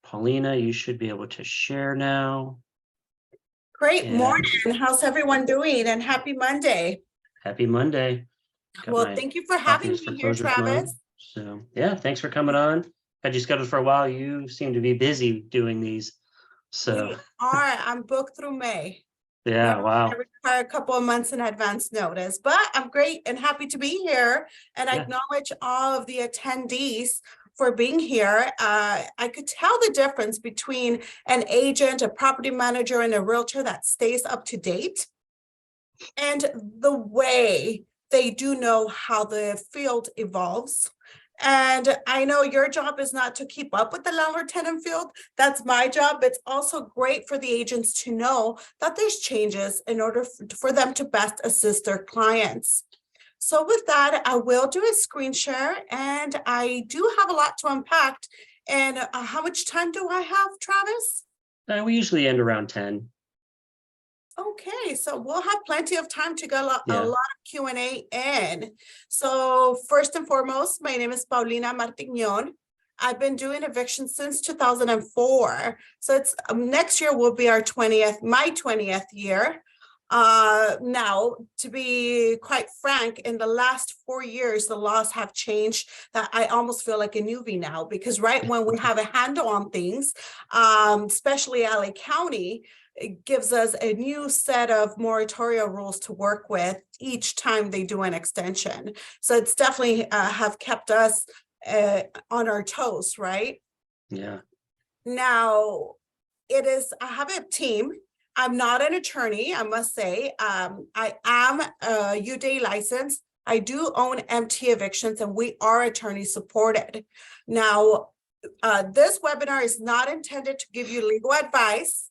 Paulina, you should be able to share now. Great And morning. How's everyone doing? And happy Monday. happy Monday. Got Well, my thank you for having documents me for here, closure tomorrow. Travis. So yeah, thanks for coming on. Had you scheduled for a while. You seem to be busy doing these. So We are. I'm booked through May. yeah, wow. I require a couple of months in advance notice, but I'm great and happy to be here. And I acknowledge all of the attendees for being here. I could tell the difference between an agent, a property manager, and a realtor that stays up to date, and the way they do know how the field evolves. And I know your job is not to keep up with the landlord-tenant field. That's my job. It's also great for the agents to know that there's changes in order for them to best assist their clients. So with that, I will do a screen share, and I do have a lot to unpack. And how much time do I have, Travis? We usually end around 10. Okay, so we'll have plenty of time to get a lot of Q&A in. So first and foremost, my name is Paulina Martignon. I've been doing evictions since 2004. So it's next year will be my 20th year. Now, to be quite frank, in the last 4 years, the laws have changed that I almost feel like a newbie now, because right when we have a handle on things, especially LA County, it gives us a new set of moratoria rules to work with each time they do an extension. So it's definitely have kept us on our toes, right? Yeah. Now, I have a team. I'm not an attorney, I must say. I am a UDA licensed. I do own MT Evictions, and we are attorney supported. Now, this webinar is not intended to give you legal advice.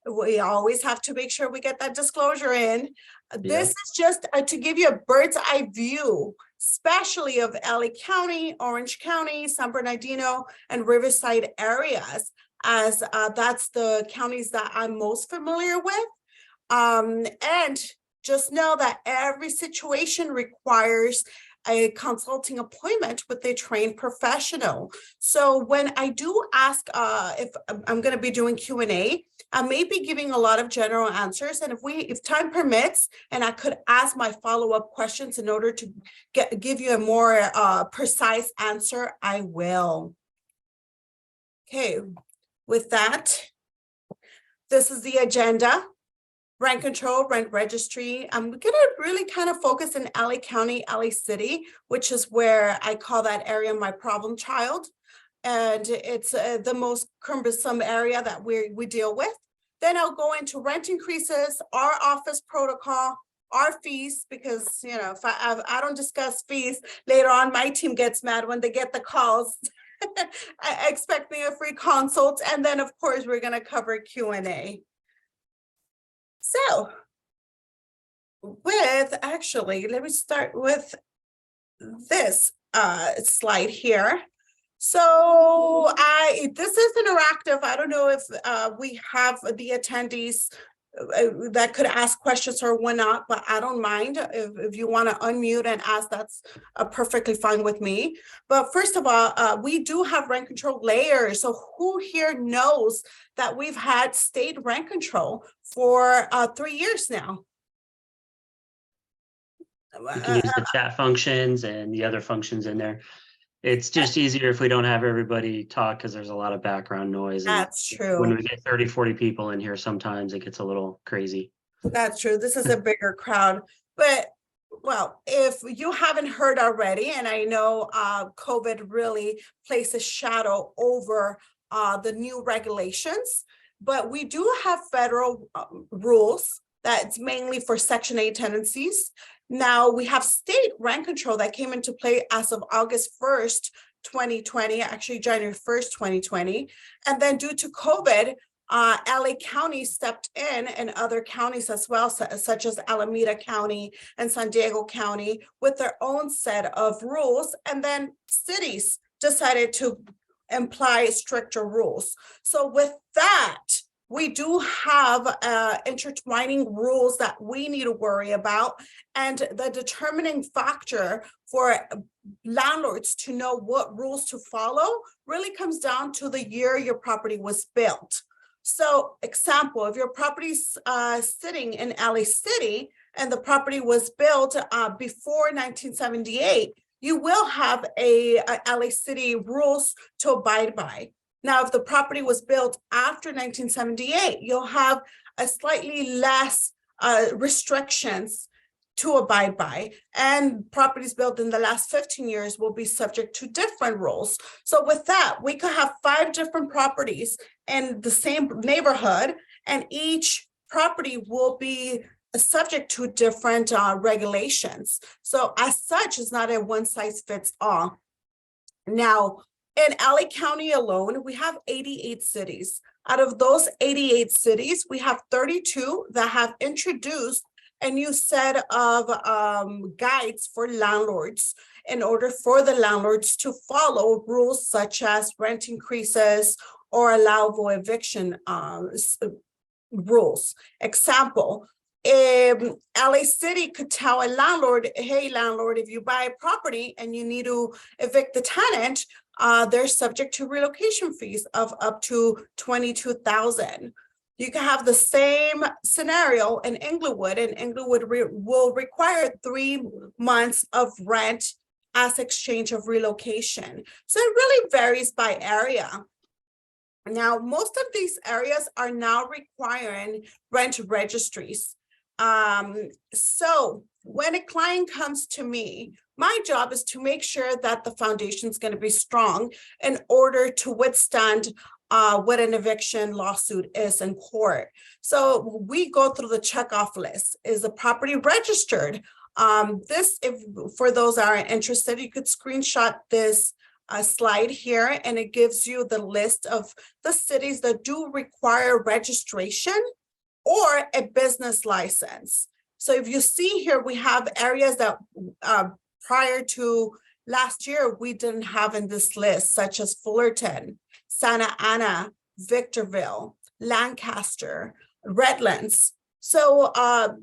We always have to make sure we get that disclosure in. This is just to give you a bird's eye view, especially of LA County, Orange County, San Bernardino, and Riverside areas, as that's the counties that I'm most familiar with. And just know that every situation requires a consulting appointment with a trained professional. So when I do ask if I'm going to be doing Q&A, I may be giving a lot of general answers, and if time permits, and I could ask my follow-up questions in order to give you a more precise answer, I will. Okay, with that, this is the agenda. Rent control, rent registry. I'm going to really kind of focus in LA County, LA City, which is where I call that area my problem child. And it's the most cumbersome area that we deal with. Then I'll go into rent increases, our office protocol, our fees, because, you know, if I don't discuss fees, later on my team gets mad when they get the calls expecting a free consult. And then, of course, we're going to cover Q&A. So let me start with this slide here. So this is interactive. I don't know if we have the attendees that could ask questions or whatnot, but I don't mind. If you want to unmute and ask, that's perfectly fine with me. But first of all, we do have rent control layers. So who here knows that we've had state rent control for 3 years now? You can use the chat functions and the other functions in there. It's just easier if we don't have everybody talk, because there's a lot of background noise. That's true. When we get 30, 40 people in here, sometimes it gets a little crazy. That's true. This is a bigger crowd. But, well, if you haven't heard already, and I know COVID really placed a shadow over the new regulations, but we do have federal rules that's mainly for Section 8 tenancies. Now we have state rent control that came into play as of August 1st, 2020, actually January 1st, 2020. And then due to COVID, LA County stepped in, and other counties as well, such as Alameda County and San Diego County, with their own set of rules. And then cities decided to imply stricter rules. So with that, we do have intertwining rules that we need to worry about. And the determining factor for landlords to know what rules to follow really comes down to the year your property was built. So example, if your property's sitting in LA City and the property was built before 1978, you will have a LA City rules to abide by. Now, if the property was built after 1978, you'll have a slightly less restrictions to abide by, and properties built in the last 15 years will be subject to different rules. So with that, we could have 5 different properties in the same neighborhood, and each property will be subject to different regulations. So as such, it's not a one size fits all. Now, in LA County alone, we have 88 cities. Out of those 88 cities, we have 32 that have introduced a new set of guides for landlords in order for the landlords to follow rules such as rent increases or allowable eviction rules. Example, LA City could tell a landlord, hey, landlord, if you buy a property and you need to evict the tenant, they're subject to relocation fees of up to $22,000. You can have the same scenario in Inglewood, and Inglewood will require 3 months of rent as exchange of relocation. So it really varies by area. Now, most of these areas are now requiring rent registries. So when a client comes to me, my job is to make sure that the foundation is going to be strong in order to withstand what an eviction lawsuit is in court. So we go through the checkoff list. Is the property registered? If for those that are interested, you could screenshot this slide here, and it gives you the list of the cities that do require registration or a business license. So if you see here, we have areas that prior to last year, we didn't have in this list, such as Fullerton, Santa Ana, Victorville, Lancaster, Redlands. So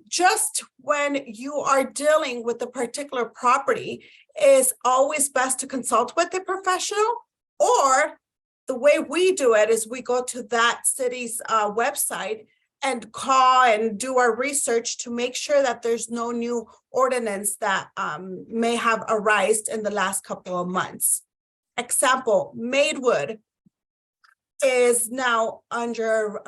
just when you are dealing with a particular property, it's always best to consult with a professional, or the way we do it is we go to that city's website and call and do our research to make sure that there's no new ordinance that may have arisen in the last couple of months. Example, Maidwood is now under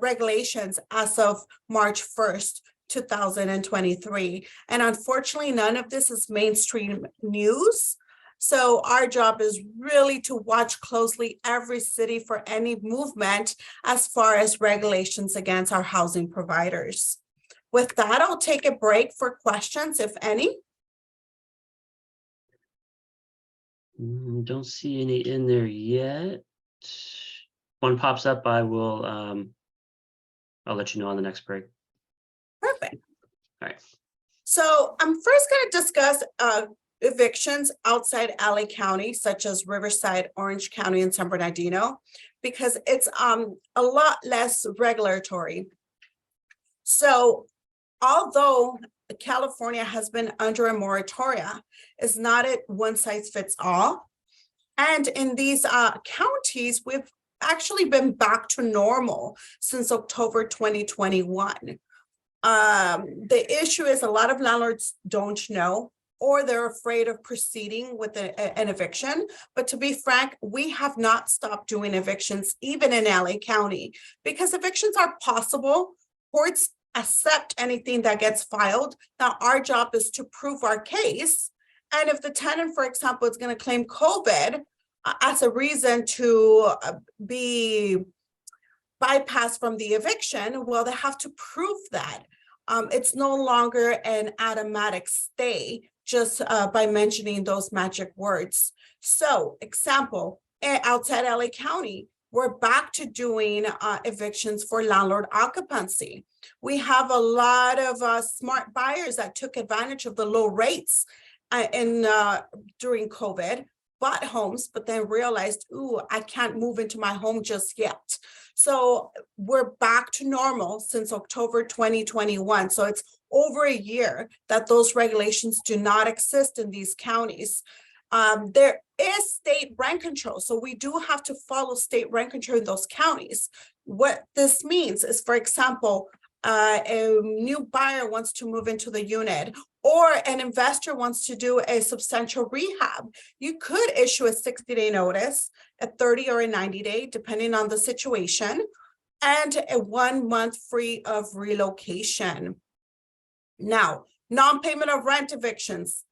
regulations as of March 1st, 2023. And unfortunately, none of this is mainstream news. So our job is really to watch closely every city for any movement as far as regulations against our housing providers. With that, I'll take a break for questions, if any. Don't see any in there yet. One pops up, I'll let you know on the next break. Perfect. All right. So I'm first going to discuss evictions outside LA County, such as Riverside, Orange County, and San Bernardino, because it's a lot less regulatory. So although California has been under a moratorium, it's not a one size fits all. And in these counties, we've actually been back to normal since October 2021. The issue is a lot of landlords don't know, or they're afraid of proceeding with an eviction. But to be frank, we have not stopped doing evictions, even in LA County, because evictions are possible. Courts accept anything that gets filed. Now, our job is to prove our case. And if the tenant, for example, is going to claim COVID as a reason to be bypassed from the eviction, well, they have to prove that. It's no longer an automatic stay just by mentioning those magic words. So, example, outside LA County, we're back to doing evictions for landlord occupancy. We have a lot of smart buyers that took advantage of the low rates during COVID, bought homes, but then realized, ooh, I can't move into my home just yet. So we're back to normal since October 2021. So it's over a year that those regulations do not exist in these counties. There is state rent control, so we do have to follow state rent control in those counties. What this means is, for example, a new buyer wants to move into the unit, or an investor wants to do a substantial rehab. You could issue a 60-day notice, a 30 or a 90-day, depending on the situation, and a 1 month free of relocation. Now, non-payment of rent evictions,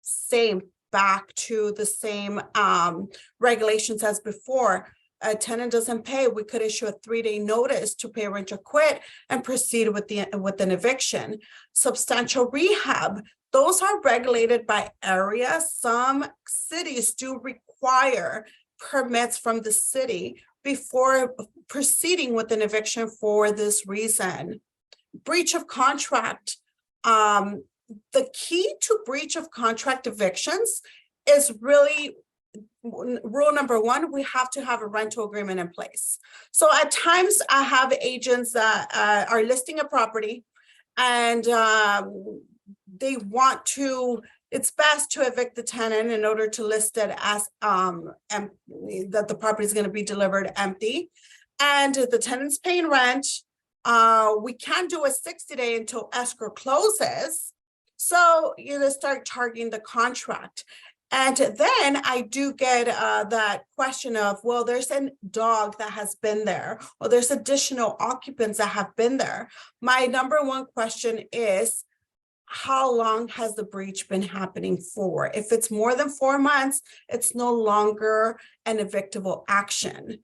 same, back to the same regulations as before. A tenant doesn't pay, we could issue a 3-day notice to pay rent or quit and proceed with an eviction. Substantial rehab, those are regulated by area. Some cities do require permits from the city before proceeding with an eviction for this reason. Breach of contract. The key to breach of contract evictions is really rule number 1, we have to have a rental agreement in place. So at times I have agents that are listing a property and they want to, it's best to evict the tenant in order to list it as that the property is going to be delivered empty, and the tenant's paying rent. We can't do a 60-day until escrow closes. So you start targeting the contract. And then I do get that question of, well, there's a dog that has been there, or there's additional occupants that have been there. My number 1 question is, how long has the breach been happening for? If it's more than 4 months, it's no longer an evictable action.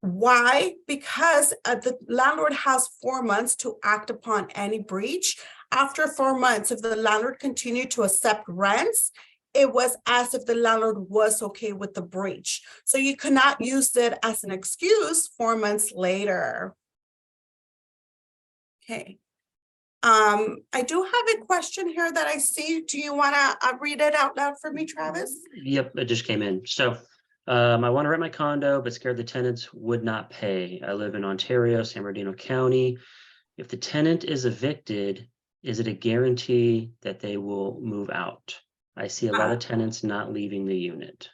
Why? Because the landlord has 4 months to act upon any breach. After 4 months, if the landlord continued to accept rents, it was as if the landlord was okay with the breach. So you cannot use it as an excuse 4 months later. Okay. I do have a question here that I see. Do you want to read it out loud for me, Travis? Yep, it just came in. So I want to rent my condo, but scared the tenants would not pay. I live in Ontario, San Bernardino County. If the tenant is evicted, is it a guarantee that they will move out? I see a lot of tenants not leaving the unit.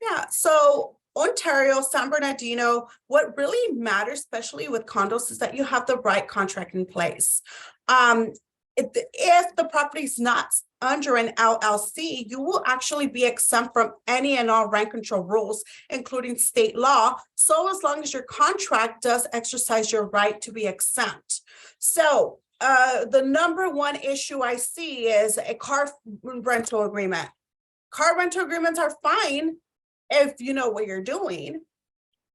Yeah, so Ontario, San Bernardino, what really matters, especially with condos, is that you have the right contract in place. If the property is not under an LLC, you will actually be exempt from any and all rent control rules, including state law, so as long as your contract does exercise your right to be exempt. So the number 1 issue I see is a car rental agreement. Car rental agreements are fine if you know what you're doing.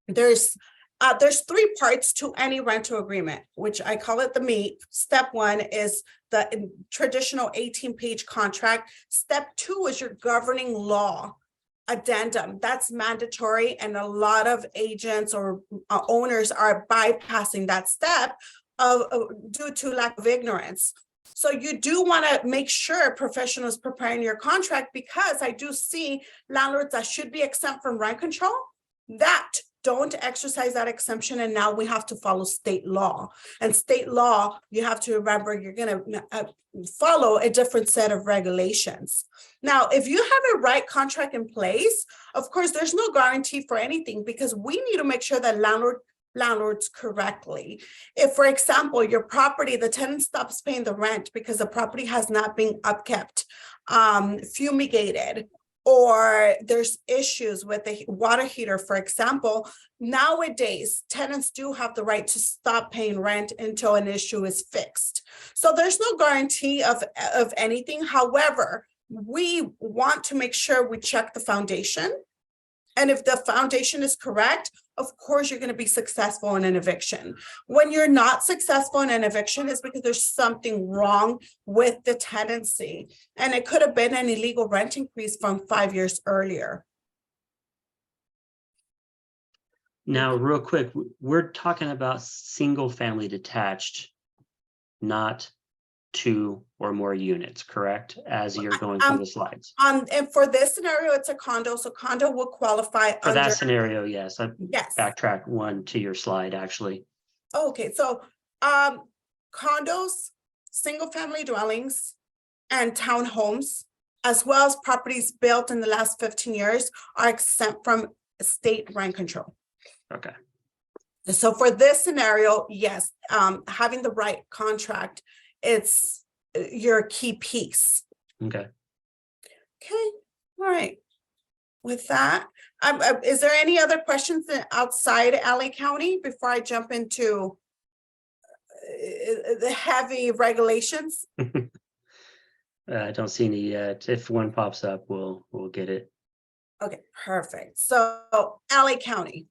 There's 3 parts to any rental agreement, which I call it the meat. Step 1 is the traditional 18-page contract. Step 2 is your governing law addendum. That's mandatory, and a lot of agents or owners are bypassing that step due to lack of ignorance. So you do want to make sure professionals preparing your contract, because I do see landlords that should be exempt from rent control that don't exercise that exemption, and now we have to follow state law. And state law, you have to remember, you're going to follow a different set of regulations. Now, if you have a right contract in place, of course, there's no guarantee for anything, because we need to make sure that landlords correctly. If, for example, your property, the tenant stops paying the rent because the property has not been upkept, fumigated, or there's issues with the water heater, for example, nowadays, tenants do have the right to stop paying rent until an issue is fixed. So there's no guarantee of anything. However, we want to make sure we check the foundation. And if the foundation is correct, of course, you're going to be successful in an eviction. When you're not successful in an eviction, is because there's something wrong with the tenancy. And it could have been an illegal rent increase from 5 years earlier. Now, real quick, we're talking about single family detached, not 2 or more units, correct? As you're going through the slides. And for this scenario, it's a condo, so condo will qualify for that scenario. Yes, yes. Backtrack 1 to your slide, actually. Okay, so condos, single family dwellings, and townhomes as well as properties built in the last 15 years are exempt from state rent control. Okay. So for this scenario, yes, having the right contract, it's your key piece. Okay. Okay, all right. With that, is there any other questions outside LA County before I jump into the heavy regulations? I don't see any yet. If one pops up, we'll get it. Okay, perfect. So LA County.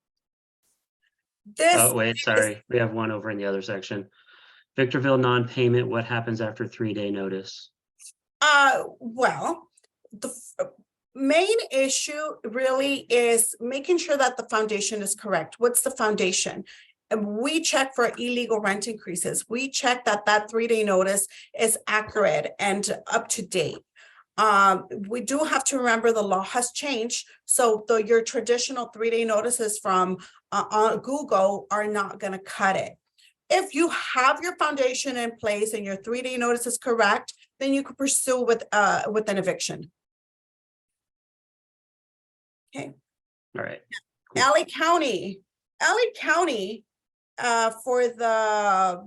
This Oh, wait, sorry. We have one over in the other section. Victorville non-payment, what happens after 3-day notice? Well, the main issue really is making sure that the foundation is correct. What's the foundation? And we check for illegal rent increases. We check that 3-day notice is accurate and up to date. We do have to remember the law has changed. So your traditional 3-day notices from on Google are not going to cut it. If you have your foundation in place and your 3-day notice is correct, then you could pursue with an eviction. Okay. All right. Cool. LA County, for the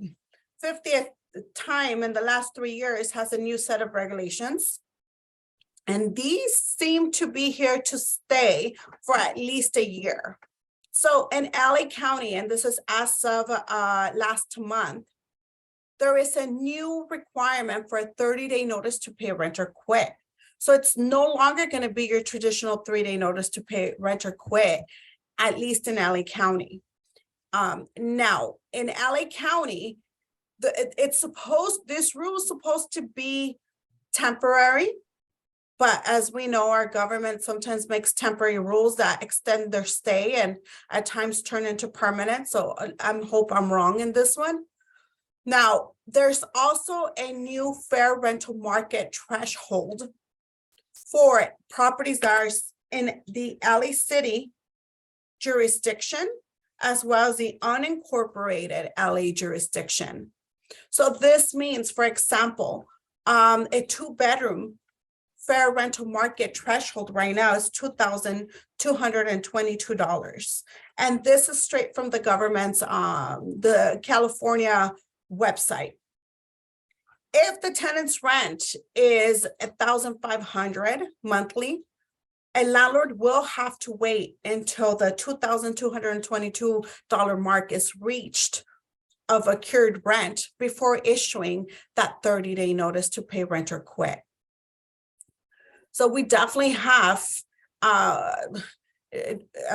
50th time in the last 3 years has a new set of regulations. And these seem to be here to stay for at least a year. So in LA County, and this is as of last month, there is a new requirement for a 30-day notice to pay rent or quit. So it's no longer going to be your traditional 3-day notice to pay rent or quit, at least in LA County. Now, in LA County, this rule is supposed to be temporary. But as we know, our government sometimes makes temporary rules that extend their stay and at times turn into permanent. So I hope I'm wrong in this one. Now, there's also a new fair rental market threshold for properties that are in the LA City jurisdiction, as well as the unincorporated LA jurisdiction. So this means, for example, a 2-bedroom fair rental market threshold right now is $2,222. And this is straight from the government's, the California website. If the tenant's rent is $1,500 monthly, a landlord will have to wait until the $2,222 mark is reached of accrued rent before issuing that 30-day notice to pay rent or quit. So we definitely have a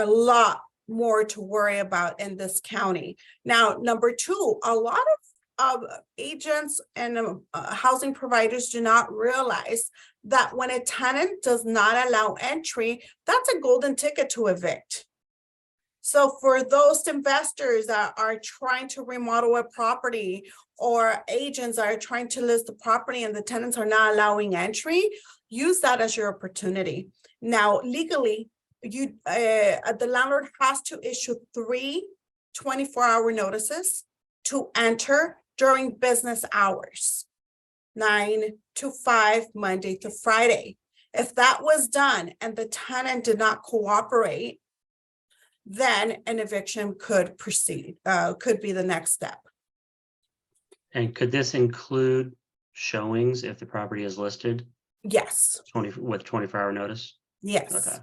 lot more to worry about in this county. Now, number 2, a lot of agents and housing providers do not realize that when a tenant does not allow entry, that's a golden ticket to evict. So for those investors that are trying to remodel a property, or agents that are trying to list the property and the tenants are not allowing entry, use that as your opportunity. Now, legally, the landlord has to issue 3 24-hour notices to enter during business hours, 9 to 5, Monday to Friday. If that was done and the tenant did not cooperate, then an eviction could proceed, could be the next step. And could this include showings if the property is listed? Yes. With 24-hour notice? Yes. Okay.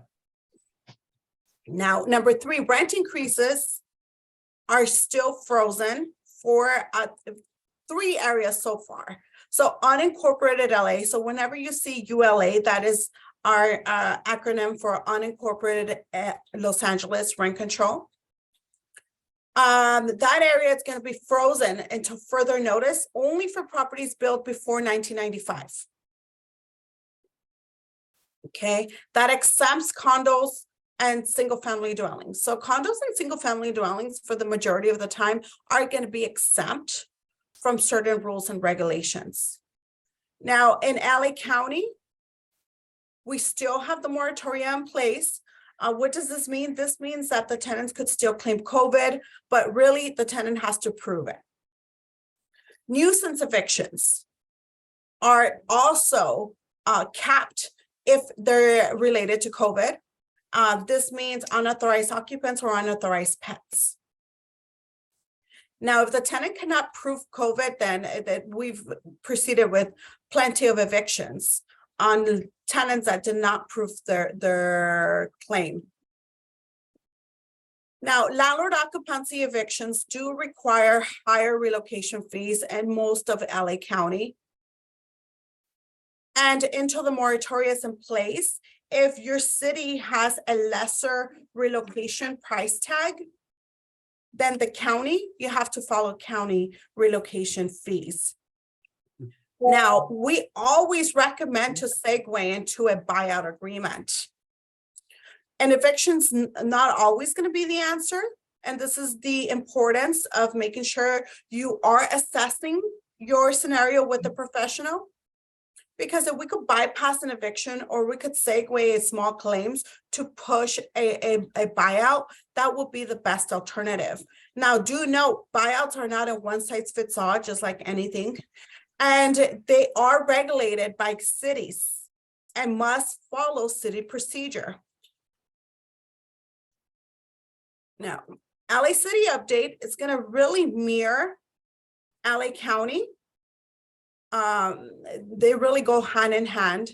Now, number 3, rent increases are still frozen for 3 areas so far. So unincorporated LA. So whenever you see ULA, that is our acronym for unincorporated Los Angeles rent control. That area is going to be frozen until further notice, only for properties built before 1995. Okay, that exempts condos and single-family dwellings. So condos and single-family dwellings, for the majority of the time, are going to be exempt from certain rules and regulations. Now, in LA County, we still have the moratorium in place. What does this mean? This means that the tenants could still claim COVID, but really the tenant has to prove it. Nuisance evictions are also capped if they're related to COVID. This means unauthorized occupants or unauthorized pets. Now, if the tenant cannot prove COVID, then that we've proceeded with plenty of evictions on tenants that did not prove their claim. Now, landlord occupancy evictions do require higher relocation fees in most of LA County. And until the moratorium is in place, if your city has a lesser relocation price tag than the county, you have to follow county relocation fees. Now, we always recommend to segue into a buyout agreement. And eviction's not always going to be the answer. And this is the importance of making sure you are assessing your scenario with the professional. Because if we could bypass an eviction or we could segue small claims to push a buyout, that would be the best alternative. Now, do note, buyouts are not a one-size-fits-all, just like anything. And they are regulated by cities and must follow city procedure. Now, LA City update is going to really mirror LA County. They really go hand in hand.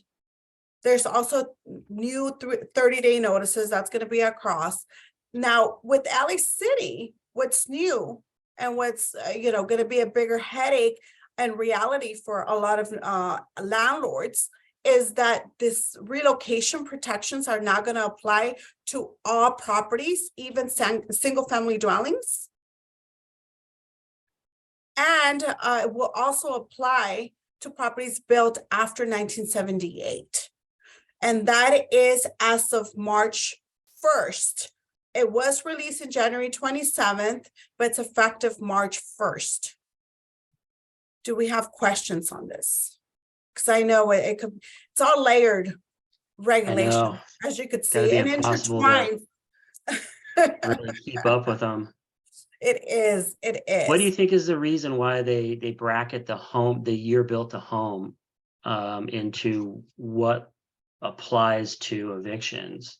There's also new 30-day notices that's going to be across. Now, with LA City, what's new and what's going to be a bigger headache and reality for a lot of landlords is that this relocation protections are not going to apply to all properties, even single-family dwellings. And it will also apply to properties built after 1978. And that is as of March 1st. It was released in January 27th, but it's effective March 1st. Do we have questions on this? Because I know it's all layered regulation, as you could see, and intertwined. Really keep up with them. It is. What do you think is the reason why they bracket the year built to home into what applies to evictions?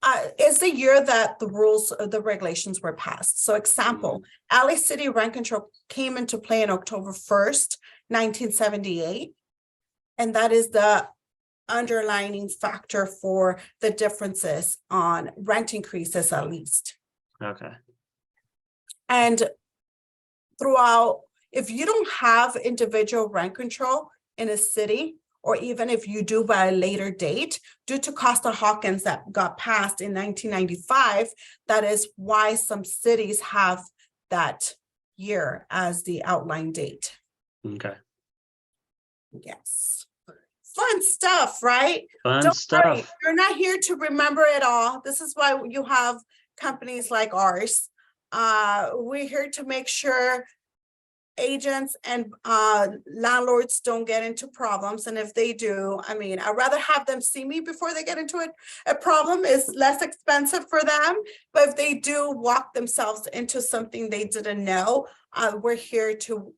It's the year that the regulations were passed. So example, LA City rent control came into play on October 1st, 1978. And that is the underlining factor for the differences on rent increases, at least. Okay. And throughout, if you don't have individual rent control in a city, or even if you do by a later date, due to Costa-Hawkins that got passed in 1995, that is why some cities have that year as the outline date. Okay. Yes. Fun stuff, right? Fun stuff. Worry, you're not here to remember it all. This is why you have companies like ours. We're here to make sure agents and landlords don't get into problems. And if they do, I mean, I'd rather have them see me before they get into it. A problem is less expensive for them. But if they do walk themselves into something they didn't know, we're here to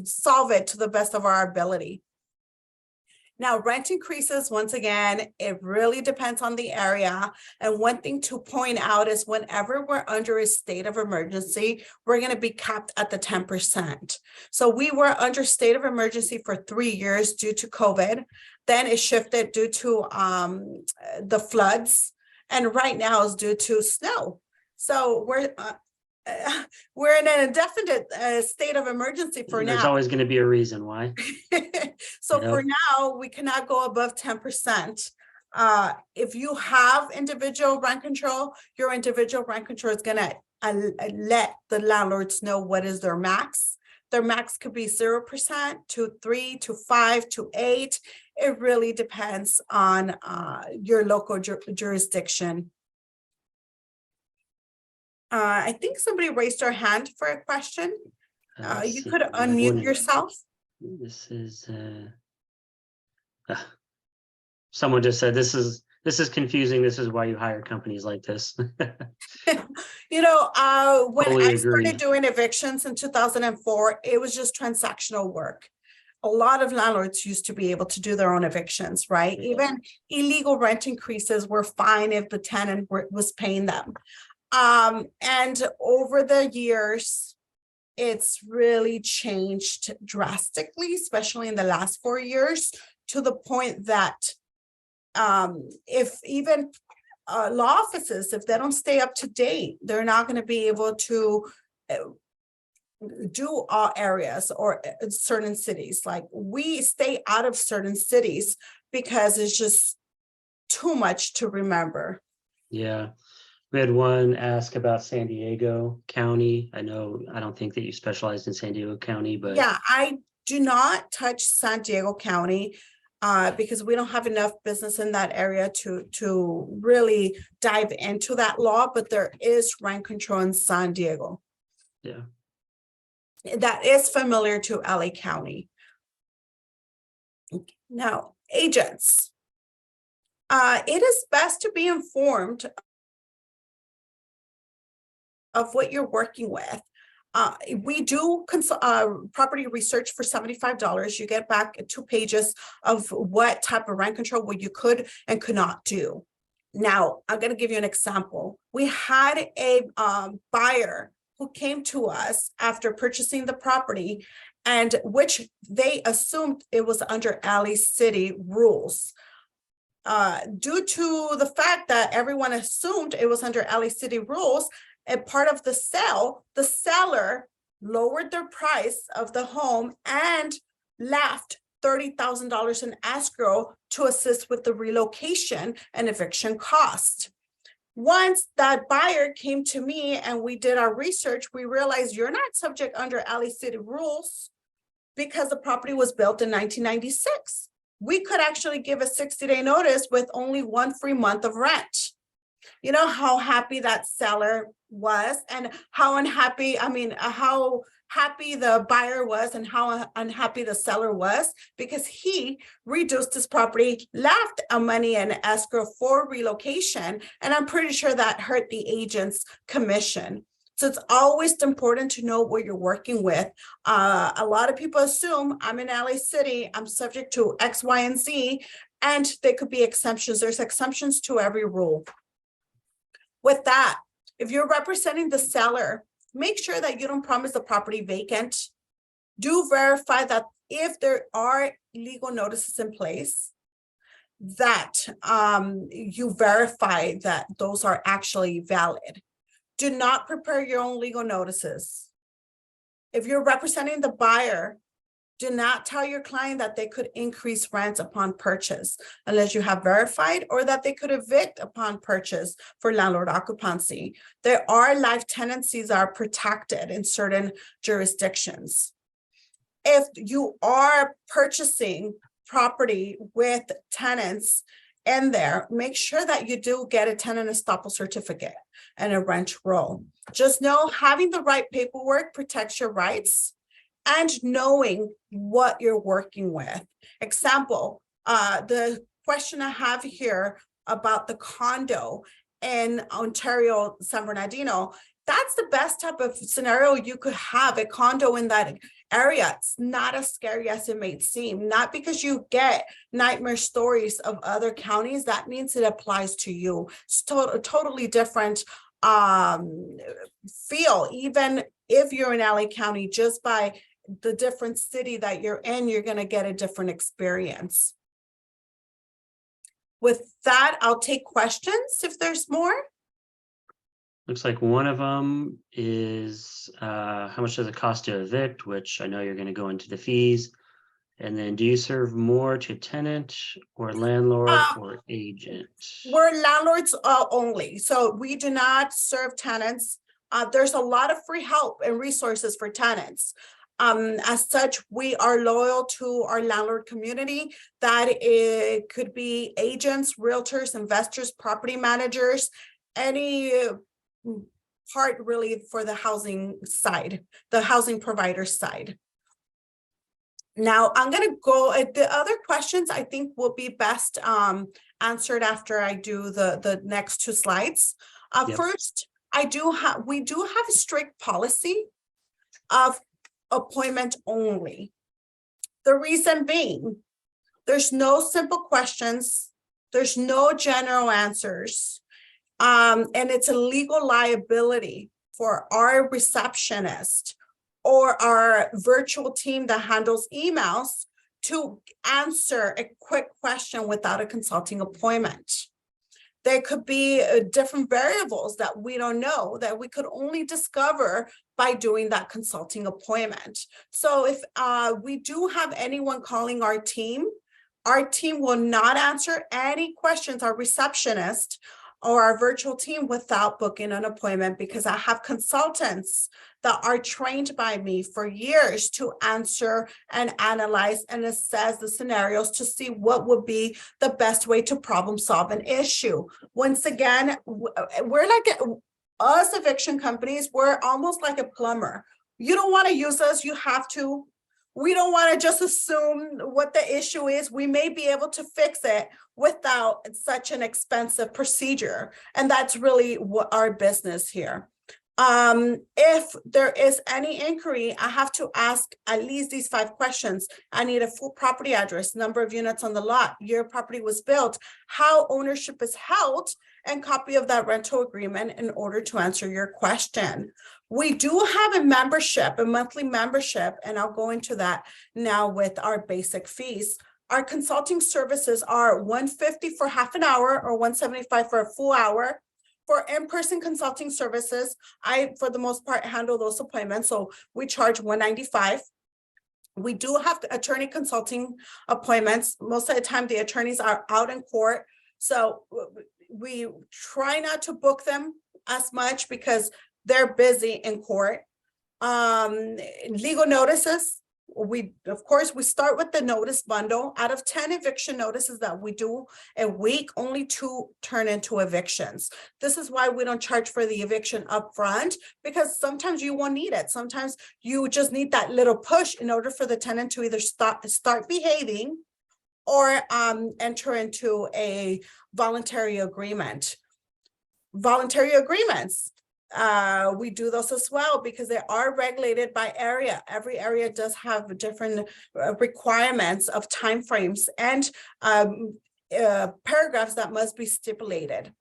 solve it to the best of our ability. Now, rent increases, once again, it really depends on the area. And one thing to point out is whenever we're under a state of emergency, we're going to be capped at the 10%. So we were under state of emergency for 3 years due to COVID. Then it shifted due to the floods. And right now is due to snow. So we're in an indefinite state of emergency for now. There's always going to be a reason why. So for now, we cannot go above 10%. If you have individual rent control, your individual rent control is going to let the landlords know what is their max. Their max could be 0% to 3 to 5 to 8. It really depends on your local jurisdiction. I think somebody raised their hand for a question. You could unmute yourself. This is someone just said this is confusing. This is why you hire companies like this. You know, when Totally I started agreed. doing evictions in 2004, it was just transactional work. a lot of landlords used to be able to do their own evictions, right? Yeah. Even illegal rent increases were fine if the tenant was paying them. And over the years, it's really changed drastically, especially in the last 4 years, to the point that if even law offices, if they don't stay up to date, they're not going to be able to do all areas or certain cities. Like, we stay out of certain cities because it's just too much to remember. Yeah. We had one ask about San Diego County. I don't think that you specialized in San Diego County, but Yeah, I do not touch San Diego County because we don't have enough business in that area to really dive into that law, but there is rent control in San Diego. yeah. That is familiar to LA County. Now, agents. It is best to be informed of what you're working with. We do property research for $75. You get back 2 pages of what type of rent control, what you could and could not do. Now, I'm going to give you an example. We had a buyer who came to us after purchasing the property, and which they assumed it was under LA City rules. Due to the fact that everyone assumed it was under LA City rules, and part of the sale, the seller lowered their price of the home and left $30,000 in escrow to assist with the relocation and eviction cost. Once that buyer came to me and we did our research, we realized you're not subject under LA City rules because the property was built in 1996. We could actually give a 60-day notice with only 1 free month of rent. You know how happy that seller was and how unhappy, how happy the buyer was and how unhappy the seller was, because he reduced his property, left money in escrow for relocation, and I'm pretty sure that hurt the agent's commission. So it's always important to know what you're working with. A lot of people assume I'm in LA City, I'm subject to X, Y, and Z, and there could be exceptions. There's exceptions to every rule. With that, if you're representing the seller, make sure that you don't promise the property vacant. Do verify that if there are legal notices in place, that you verify that those are actually valid. Do not prepare your own legal notices. If you're representing the buyer, do not tell your client that they could increase rents upon purchase unless you have verified, or that they could evict upon purchase for landlord occupancy. There are life tenancies that are protected in certain jurisdictions. If you are purchasing property with tenants in there, make sure that you do get a tenant estoppel certificate and a rent roll. Just know having the right paperwork protects your rights, and knowing what you're working with. Example, the question I have here about the condo in Ontario, San Bernardino, that's the best type of scenario you could have, a condo in that area. It's not as scary as it may seem. Not because you get nightmare stories of other counties, that means it applies to you. It's totally different feel. Even if you're in LA County, just by the different city that you're in, you're going to get a different experience. With that, I'll take questions if there's more. Looks like one of them is how much does it cost to evict, which I know you're going to go into the fees. And then, do you serve more to tenant or landlord or agent? We're landlords only, so we do not serve tenants. There's a lot of free help and resources for tenants. As such, we are loyal to our landlord community. That it could be agents, realtors, investors, property managers, any part really for the housing side, the housing provider side. Now I'm going to go, the other questions I think will be best answered after I do the next 2 slides. Yep. First, we do have a strict policy of appointment only. The reason being, there's no simple questions, there's no general answers. And it's a legal liability for our receptionist or our virtual team that handles emails to answer a quick question without a consulting appointment. There could be different variables that we don't know that we could only discover by doing that consulting appointment. So if we do have anyone calling our team will not answer any questions, our receptionist or our virtual team, without booking an appointment, because I have consultants that are trained by me for years to answer and analyze and assess the scenarios to see what would be the best way to problem solve an issue. Once again, we're like us eviction companies, we're almost like a plumber. You don't want to use us, you have to. We don't want to just assume what the issue is. We may be able to fix it without such an expensive procedure. And that's really what our business here. If there is any inquiry, I have to ask at least these 5 questions. I need a full property address, number of units on the lot, year property was built, how ownership is held, and copy of that rental agreement in order to answer your question. We do have a membership, a monthly membership, and I'll go into that now with our basic fees. Our consulting services are $150 for half an hour or $175 for a full hour. For in-person consulting services, I, for the most part, handle those appointments. So we charge $195. We do have attorney consulting appointments. Most of the time, the attorneys are out in court. So we try not to book them as much because they're busy in court. Legal notices. Of course, we start with the notice bundle. Out of 10 eviction notices that we do a week, only 2 turn into evictions. This is why we don't charge for the eviction up front, because sometimes you won't need it. Sometimes you just need that little push in order for the tenant to either start behaving or enter into a voluntary agreement. Voluntary agreements. We do those as well because they are regulated by area. Every area does have different requirements of timeframes and paragraphs that must be stipulated.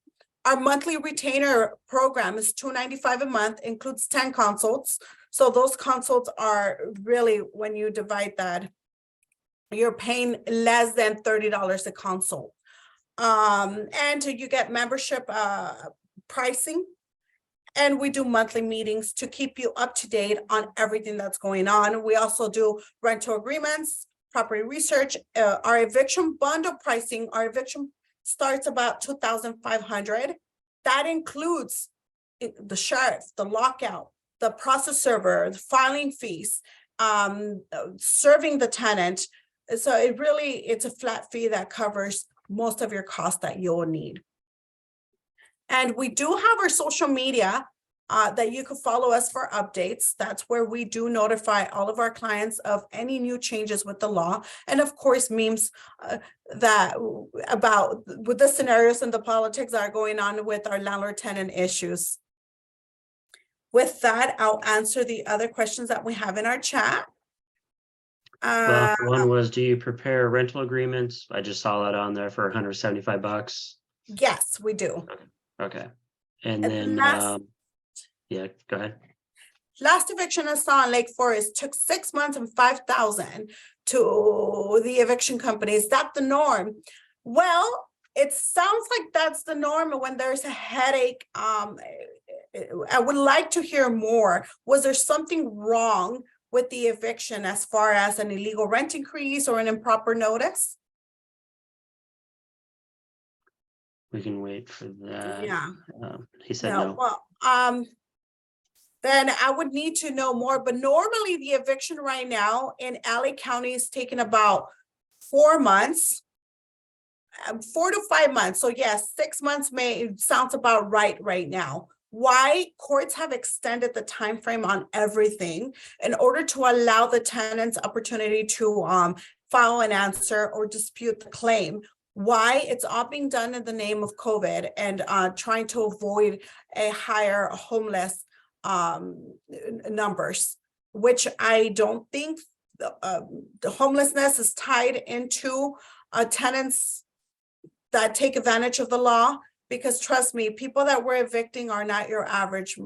Our monthly retainer program is $295 a month, includes 10 consults. So those consults are really, when you divide that, you're paying less than $30 a consult. And you get membership pricing. And we do monthly meetings to keep you up to date on everything that's going on. We also do rental agreements, property research, our eviction bundle pricing. Our eviction starts about $2,500. That includes the sheriff, the lockout, the process server, the filing fees, serving the tenant. So it's a flat fee that covers most of your costs that you'll need. And we do have our social media that you can follow us for updates. That's where we do notify all of our clients of any new changes with the law. And of course, memes about with the scenarios and the politics that are going on with our landlord-tenant issues. With that, I'll answer the other questions that we have in our chat. Well, one was, do you prepare rental agreements? I just saw that on there for $175. Yes, we do. Okay. And then, yeah, go ahead. Last eviction I saw in Lake Forest took 6 months and $5,000 to the eviction company. Is that the norm? Well, it sounds like that's the norm when there's a headache. I would like to hear more. Was there something wrong with the eviction as far as an illegal rent increase or an improper notice? We can wait for that. Yeah. He said no. Well, then I would need to know more. But normally the eviction right now in LA County is taking about 4 months, 4 to 5 months. So yes, 6 months sounds about right now. Why? Courts have extended the time frame on everything in order to allow the tenant's opportunity to file an answer or dispute the claim. Why? It's all being done in the name of COVID and trying to avoid a higher homeless numbers, which I don't think the homelessness is tied into tenants that take advantage of the law, because trust me, people that we're evicting are not your average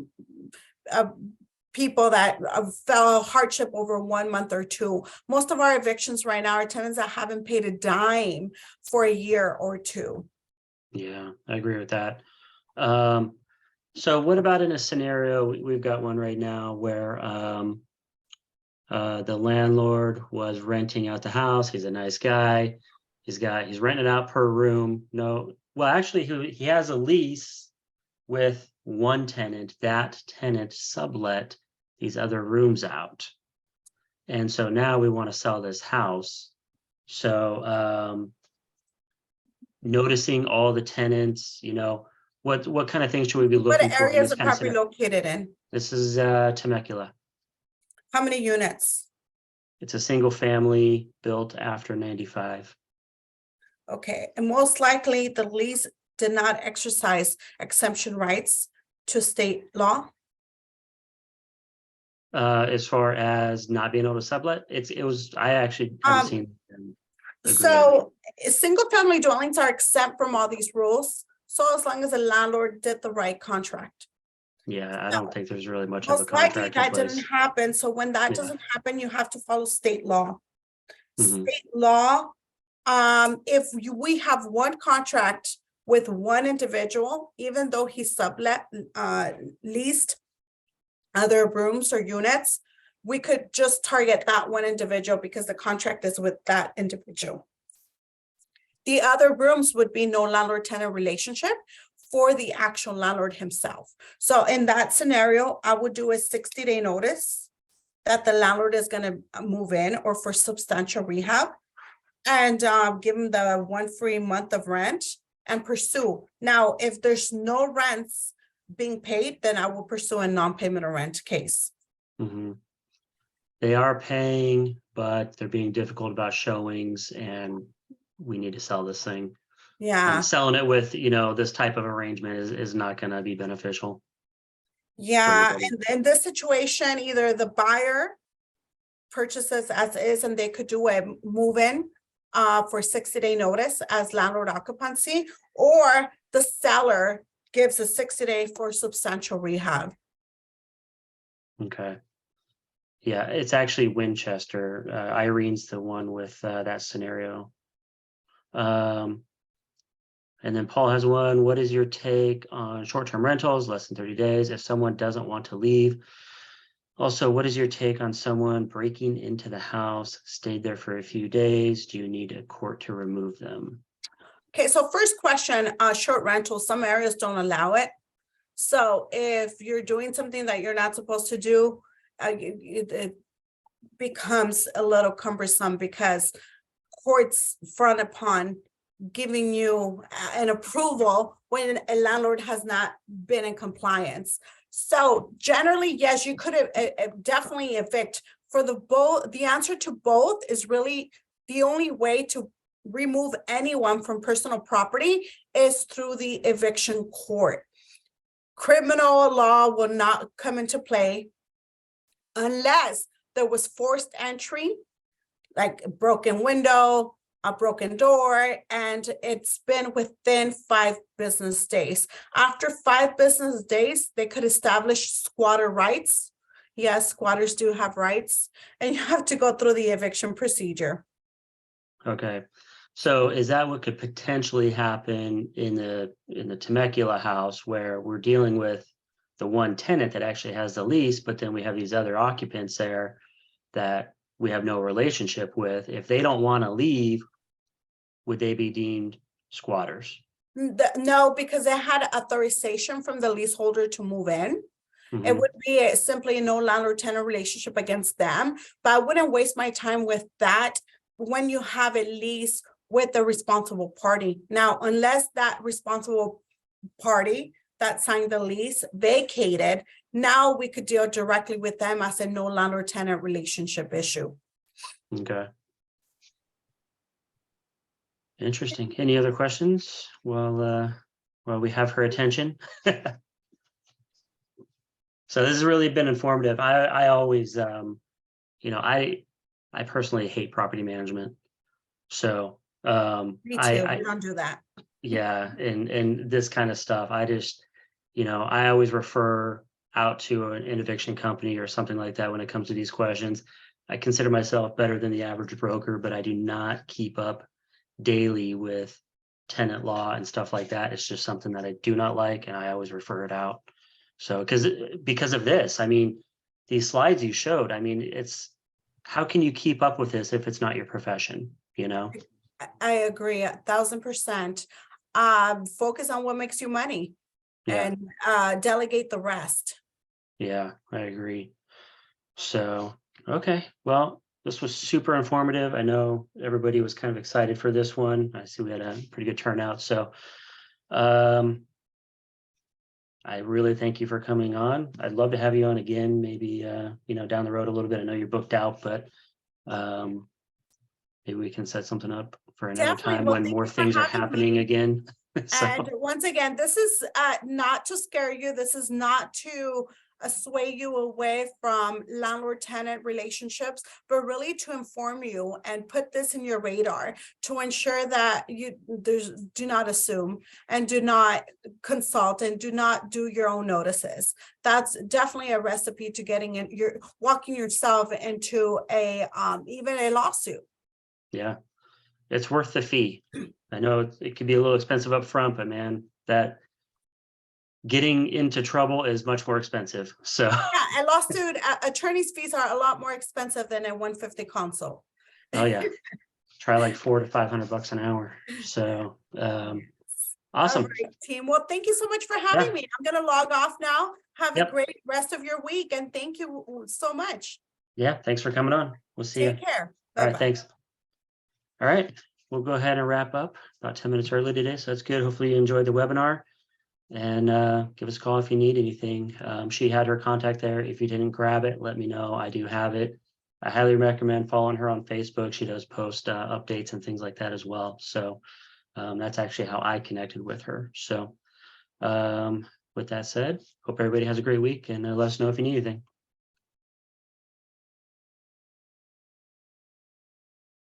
people that fell hardship over 1 month or two. Most of our evictions right now are tenants that haven't paid a dime for a year or two. Yeah, I agree with that. So what about in a scenario, we've got one right now where the landlord was renting out the house. He's a nice guy. He's renting out per room. No, well, actually he has a lease with one tenant. That tenant sublet these other rooms out. And so now we want to sell this house. So noticing all the tenants, what kind of things should we be looking What for in area is this the kind of property scenario? located in? This is Temecula. How many units? It's a single family built after 95. Okay, and most likely the lease did not exercise exemption rights to state law. As far as not being able to sublet, I actually haven't seen them agree on it. So single family dwellings are exempt from all these rules. So as long as the landlord did the right contract. Yeah, I don't think there's really much of a Most likely contract in that didn't place. happen. So when that Yeah. doesn't happen, you have to follow state law. Mhm. State law, we have one contract with one individual, even though he sublet, leased other rooms or units, we could just target that one individual because the contract is with that individual. The other rooms would be no landlord-tenant relationship for the actual landlord himself. So in that scenario, I would do a 60-day notice that the landlord is going to move in or for substantial rehab, and give them the 1 free month of rent and pursue. Now, if there's no rents being paid, then I will pursue a non-payment of rent case. Mhm. They are paying, but they're being difficult about showings, and we need to sell this thing. Yeah, And selling it with, this type of arrangement is not going to be beneficial. yeah. anybody. And in this situation, either the buyer purchases as is, and they could do a move-in for 60-day notice as landlord occupancy, or the seller gives a 60-day for substantial rehab. Okay. Yeah, it's actually Winchester. Irene's the one with that scenario. And then Paul has one. What is your take on short-term rentals, less than 30 days, if someone doesn't want to leave? Also, what is your take on someone breaking into the house, stayed there for a few days? Do you need a court to remove them? Okay, so first question, short rentals, some areas don't allow it. So if you're doing something that you're not supposed to do, it becomes a little cumbersome because courts frown upon giving you an approval when a landlord has not been in compliance. So generally, yes, you could definitely evict. For the answer to both is really the only way to remove anyone from personal property is through the eviction court. Criminal law will not come into play unless there was forced entry, like a broken window, a broken door, and it's been within 5 business days. After 5 business days, they could establish squatter rights. Yes, squatters do have rights, and you have to go through the eviction procedure. Okay. So is that what could potentially happen in the Temecula house, where we're dealing with the one tenant that actually has the lease, but then we have these other occupants there that we have no relationship with? If they don't want to leave, would they be deemed squatters? No, because they had authorization from the leaseholder to move in. Mhm. It would be simply no landlord-tenant relationship against them, but I wouldn't waste my time with that when you have a lease with the responsible party. Now, unless that responsible party that signed the lease vacated, now we could deal directly with them as a no landlord-tenant relationship issue. Okay. Interesting. Any other questions? Well, we have her attention. So this has really been informative. I always, I personally hate property management. So, Me too. We don't do that. yeah, and this kind of stuff, I just, I always refer out to an eviction company or something like that when it comes to these questions. I consider myself better than the average broker, but I do not keep up daily with tenant law and stuff like that. It's just something that I do not like, and I always refer it out. So, because of this, I mean, these slides you showed, I mean, how can you keep up with this if it's not your profession, I agree 1,000%. Focus on what makes you money Yeah. and delegate the rest. Yeah, I agree. So, okay, well, this was super informative. I know everybody was kind of excited for this one. I see we had a pretty good turnout. So, I really thank you for coming on. I'd love to have you on again, maybe, down the road a little bit. I know you're booked out, but maybe we can set something up for another Definitely. time Well, when thank more you for things are having happening me. again. So, And once again, this is not to scare you. This is not to sway you away from landlord-tenant relationships, but really to inform you and put this in your radar to ensure that do not assume and do not consult and do not do your own notices. That's definitely a recipe to walking yourself into even a lawsuit. yeah, it's worth the fee. I know it could be a little expensive up front, but man, that getting into trouble is much more expensive. So, Yeah, a lawsuit, attorney's fees are a lot more expensive than a 150 consult. oh yeah, try like $400 to $500 an hour. So, All awesome. right, team. Well, thank you so much for Yeah. having me. I'm gonna log off now. Have a Yep. great rest of your week, and thank you so much. Yeah, thanks for coming on. We'll see you. Take care. All right, Bye-bye. thanks. All right, we'll go ahead and wrap up about 10 minutes early today, so that's good. Hopefully you enjoyed the webinar, and give us a call if you need anything. She had her contact there. If you didn't grab it, let me know. I do have it. I highly recommend following her on Facebook. She does post updates and things like that as well. So that's actually how I connected with her. So with that said, hope everybody has a great week, and let us know if you need anything.